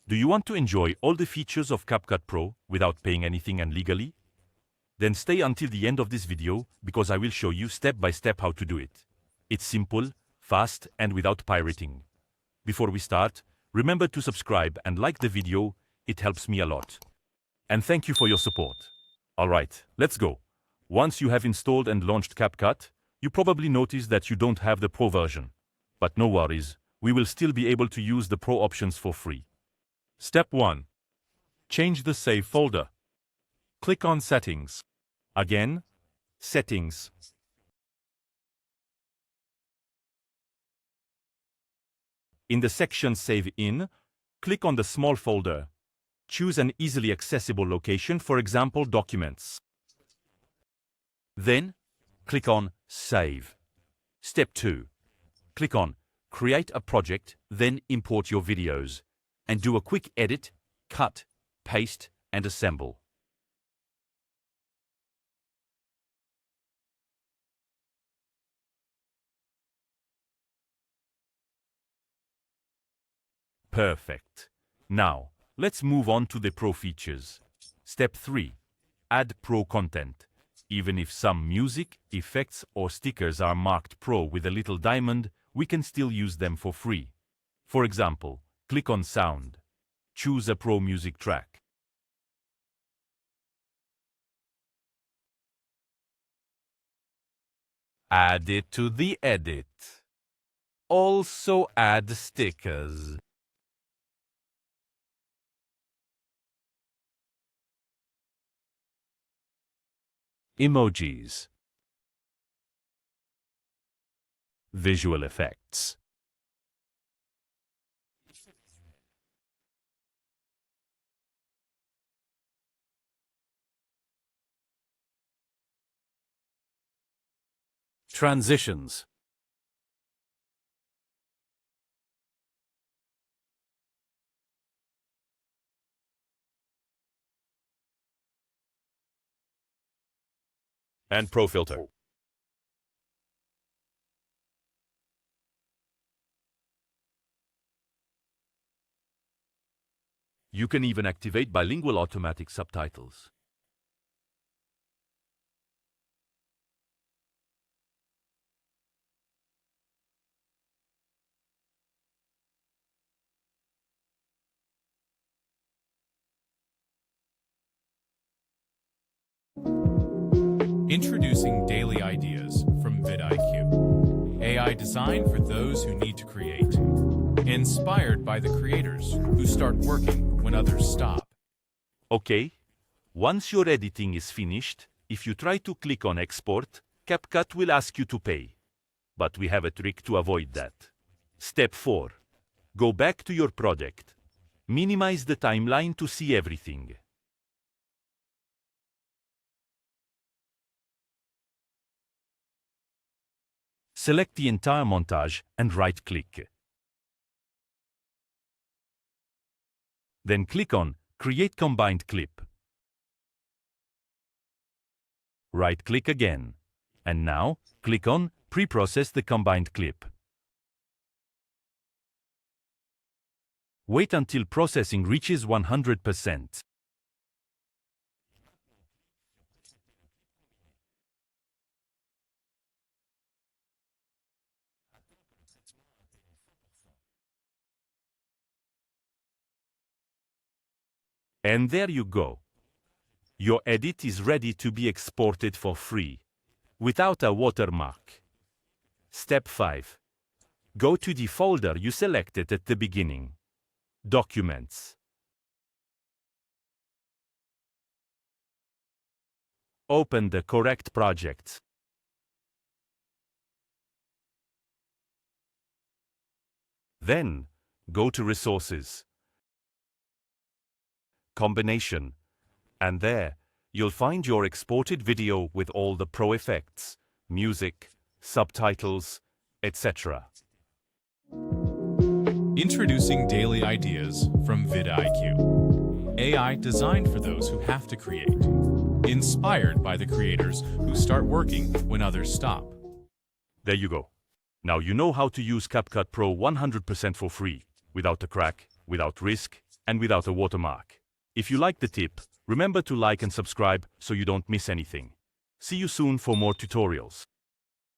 Do you want to enjoy all the features of Capcut Pro without paying anything and legally? Then stay until the end of this video because I will show you step by step how to do it. It's simple, fast, and without pirating. Before we start, remember to subscribe and like the video, it helps me a lot. And thank you for your support. Alright, let's go. Once you have installed and launched Capcut, you probably notice that you don't have the Pro version. But no worries, we will still be able to use the Pro options for free. Step 1. Change the save folder. Click on Settings. Again, Settings. In the section Save In, click on the small folder. Choose an easily accessible location, for example, Documents. Then, click on Save. Step 2. Click on Create a project, then import your videos, and do a quick edit, cut, paste, and assemble. Perfect. Now, let's move on to the Pro features. Step 3. Add Pro content. Even if some music, effects, or stickers are marked Pro with a little diamond, we can still use them for free. For example, click on Sound. Choose a Pro music track. Add it to the edit. Also add stickers. Emojis. Visual effects. Transitions. And Pro filter. You can even activate bilingual automatic subtitles. Introducing Daily Ideas from vidIQ. AI designed for those who need to create. Inspired by the creators who start working when others stop. Okay, once your editing is finished, if you try to click on Export, Capcut will ask you to pay. But we have a trick to avoid that. Step 4. Go back to your project. Minimize the timeline to see everything. Select the entire montage and right-click. Then click on Create Combined Clip. Right-click again. And now, click on Pre-process the combined clip. Wait until processing reaches 100%. And there you go. Your edit is ready to be exported for free, without a watermark. Step 5. Go to the folder you selected at the beginning. Documents. Open the correct project. Then, go to Resources. Combination, and there you'll find your exported video with all the Pro effects, music, subtitles, etc. Introducing Daily Ideas from vidIQ. AI designed for those who have to create. Inspired by the creators who start working when others stop. There you go. Now you know how to use Capcut Pro 100% for free, without a crack, without risk, and without a watermark. If you like the tip, remember to like and subscribe so you don't miss anything. See you soon for more tutorials.